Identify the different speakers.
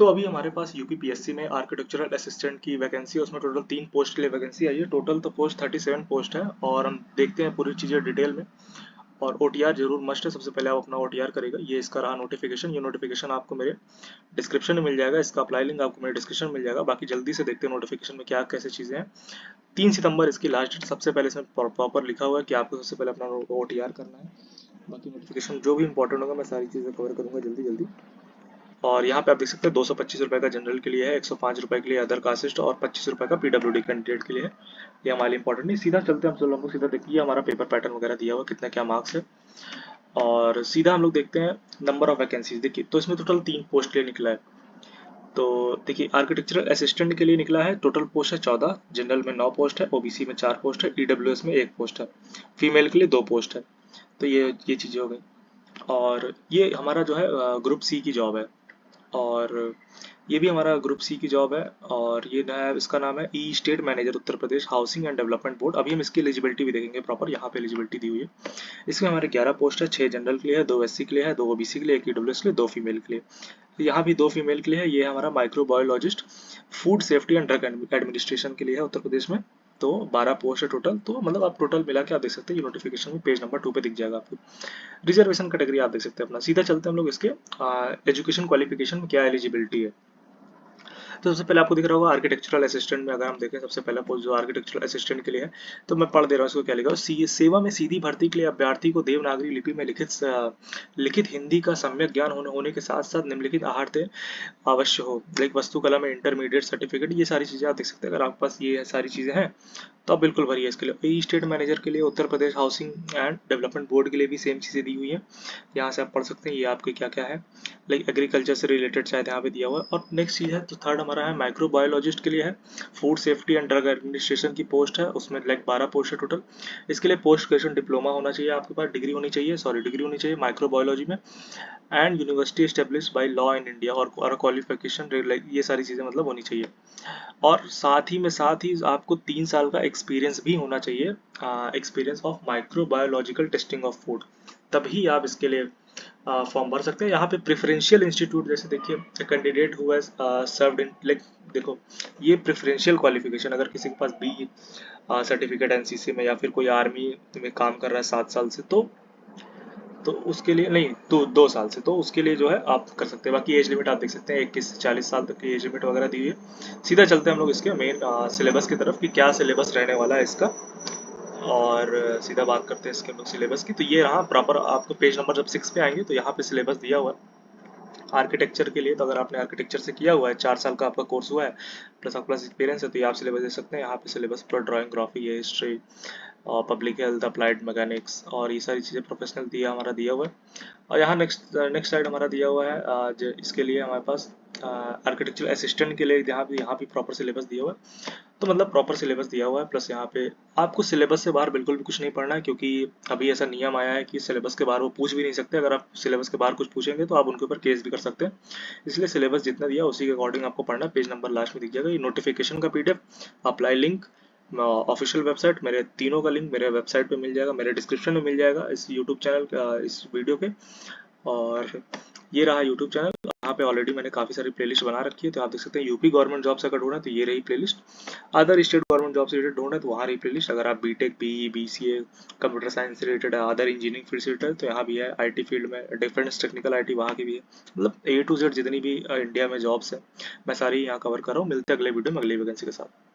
Speaker 1: तो अभी हमारे पास यूपीपीएससी में आर्किटेक्चरल असिस्टेंट की वैकेंसी है, उसमें टोटल 3 पोस्ट के लिए वैकेंसी आई है। टोटल तो पोस्ट 37 पोस्ट है और हम देखते हैं पूरी चीज़ें डिटेल में। और ओटीआर जरूर मस्ट है, सबसे पहले आप अपना ओटीआर करेगा। ये इसका रहा नोटिफिकेशन, ये नोटिफिकेशन आपको मेरे डिस्क्रिप्शन में मिल जाएगा, इसका अप्लाई लिंक आपको मेरे डिस्क्रिप्शन में मिल जाएगा। बाकी जल्दी से देखते हैं नोटिफिकेशन में क्या कैसे चीज़ें हैं। 3 सितंबर इसकी लास्ट डेट, सबसे पहले इसमें प्रॉपर लिखा हुआ है कि आपको सबसे पहले अपना ओटीआर करना है। बाकी नोटिफिकेशन जो भी इंपॉर्टेंट होगा मैं सारी चीज़ें कवर करूंगा जल्दी जल्दी। और यहाँ पे आप देख सकते हैं 225 रुपये का जनरल के लिए है, 105 रुपये के लिए अदर कास्ट और 25 रुपये का पीडब्ल्यूडी कैंडिडेट के लिए है। ये हमारे इंपॉर्टेंट नहीं, सीधा चलते हैं हम लोग को, सीधा देखिए हमारा पेपर पैटर्न वगैरह दिया हुआ कितना क्या मार्क्स है। और सीधा हम लोग देखते हैं नंबर ऑफ वैकेंसीज। देखिए तो इसमें टोटल 3 पोस्ट के लिए निकला है। तो देखिए आर्किटेक्चरल असिस्टेंट के लिए निकला है, टोटल पोस्ट है 14, जनरल में 9 पोस्ट है, ओबीसी में 4 पोस्ट है, ईडब्ल्यूएस में 1 पोस्ट है, फीमेल के लिए 2 पोस्ट है। तो ये चीज़ें हो गई। और ये हमारा जो है ग्रुप सी की जॉब है। और ये भी हमारा ग्रुप सी की जॉब है। और ये है, इसका नाम है estate manager Uttar Pradesh housing and development board. अभी हम इसकी एलिजिबिलिटी भी देखेंगे प्रॉपर, यहाँ पे एलिजिबिलिटी दी हुई है। इसमें हमारे 11 पोस्ट है, 6 जनरल के लिए है, 2 एससी के लिए है, 2 ओबीसी के लिए, 1 ईडब्ल्यूएस के लिए, 2 फीमेल के लिए। तो यहाँ भी 2 फीमेल के लिए है। ये हमारा microbiologist food safety and drug administration के लिए है उत्तर प्रदेश में। तो 12 पोस्ट है टोटल। तो मतलब आप टोटल मिला के आप देख सकते हैं, ये नोटिफिकेशन में पेज नंबर 2 पे दिख जाएगा आपको। रिजर्वेशन कैटेगरी आप देख सकते हैं अपना। सीधा चलते हैं हम लोग इसके एजुकेशन क्वालिफिकेशन में क्या एलिजिबिलिटी है। तो सबसे पहले आपको दिख रहा होगा आर्किटेक्चरल असिस्टेंट में अगर हम देखें, सबसे पहला पोस्ट जो आर्किटेक्चरल असिस्टेंट के लिए है, तो मैं पढ़ दे रहा हूँ इसको क्या लिखा है। सेवा में सीधी भर्ती के लिए अभ्यर्थी को देवनागरी लिपि में लिखित हिंदी का सम्यक ज्ञान होने के साथ साथ निम्नलिखित आहार्य अवश्य हो। लाइक वस्तुकला में इंटरमीडिएट सर्टिफिकेट, ये सारी चीज़ें आप देख सकते हैं। अगर आपके पास ये सारी चीज़ें हैं तो आप बिल्कुल भरिए इसके लिए। ई स्टेट मैनेजर के लिए उत्तर Pradesh housing and development board के लिए भी सेम चीज़ें दी हुई है, यहाँ से आप पढ़ सकते हैं ये आपके क्या क्या है। लाइक एग्रीकल्चर से रिलेटेड शायद यहाँ पे दिया हुआ है। और नेक्स्ट चीज़ है तो थर्ड हमारा है माइक्रोबायोलॉजिस्ट के लिए है, food safety and drug administration की पोस्ट है, उसमें लाइक 12 पोस्ट है टोटल। इसके लिए पोस्ट ग्रेजुएशन डिप्लोमा होना चाहिए आपके पास, डिग्री होनी चाहिए माइक्रोबायोलॉजी में, and university establish by law in India, और क्वालिफिकेशन लाइक ये सारी चीज़ें मतलब होनी चाहिए। और साथ ही आपको 3 साल का एक्सपीरियंस भी होना चाहिए, experience of microbiological testing of food, तभी आप इसके लिए फॉर्म भर सकते हैं। यहाँ पे प्रेफरेंशियल इंस्टीट्यूट, जैसे देखिए कैंडिडेट हुआ सर्व्ड इन, लाइक देखो ये प्रेफरेंशियल क्वालिफिकेशन, अगर किसी के पास बी सर्टिफिकेट एनसीसी में या फिर कोई आर्मी में काम कर रहा है 7 साल से, तो उसके लिए नहीं, तो 2 साल से, तो उसके लिए जो है आप कर सकते हैं। बाकी एज लिमिट आप देख सकते हैं 21 से 40 साल तक की एज लिमिट वगैरह दी हुई है। सीधा चलते हैं हम लोग इसके मेन सिलेबस की तरफ कि क्या सिलेबस रहने वाला है इसका। और सीधा बात करते हैं इसके हम लोग सिलेबस की। तो ये रहा प्रॉपर, आपको पेज नंबर जब 6 पे आएंगे तो यहाँ पे सिलेबस दिया हुआ है आर्किटेक्चर के लिए। तो अगर आपने आर्किटेक्चर से किया हुआ है, 4 साल का आपका कोर्स हुआ है, प्लस आपके पास एक्सपीरियंस है, तो ये आप सिलेबस दे सकते हैं। यहाँ पे सिलेबस पूरा ड्राइंग, ग्राफी है, हिस्ट्री और पब्लिक हेल्थ, अप्लाइड मैकेनिक्स और ये सारी चीज़ें प्रोफेशनल दिया हमारा दिया हुआ है। और यहाँ नेक्स्ट साइड हमारा दिया हुआ है इसके लिए हमारे पास आर्किटेक्चरल असिस्टेंट के लिए यहाँ भी प्रॉपर सिलेबस दिया हुआ है। तो मतलब प्रॉपर सिलेबस दिया हुआ है, प्लस यहाँ पे आपको सिलेबस से बाहर बिल्कुल भी कुछ नहीं पढ़ना है, क्योंकि अभी ऐसा नियम आया है कि सिलेबस के बाहर वो पूछ भी नहीं सकते। अगर आप सिलेबस के बाहर कुछ पूछेंगे तो आप उनके ऊपर केस भी कर सकते हैं। इसलिए सिलेबस जितना दिया उसी के अकॉर्डिंग आपको पढ़ना है। पेज नंबर लास्ट में दिख जाएगा। ये नोटिफिकेशन का PDF, apply link, official website, मेरे तीनों का लिंक मेरे वेबसाइट पे मिल जाएगा, मेरे डिस्क्रिप्शन में मिल जाएगा इस यूट्यूब चैनल इस वीडियो के। और ये रहा यूट्यूब चैनल, यहाँ पे ऑलरेडी मैंने काफ़ी सारी प्लेलिस्ट बना रखी है। तो आप देख सकते हैं यूपी गवर्नमेंट जॉब से अगर ढूंढना है तो ये रही playlist, other state government job से रिलेटेड ढूंढना है तो वहाँ रही प्लेलिस्ट। अगर आप BTech, BE, BCA, computer science से रिलेटेड है, अदर इंजीनियरिंग फील्ड से रिलेटेड, तो यहाँ भी है। आईटी फील्ड में डिफेंस टेक्निकल आईटी वहाँ की भी है। मतलब A to Z जितनी भी इंडिया में जॉब्स है मैं सारी यहाँ कवर कर रहा हूँ। मिलते हैं अगले वीडियो में अगली वैकेंसी के साथ।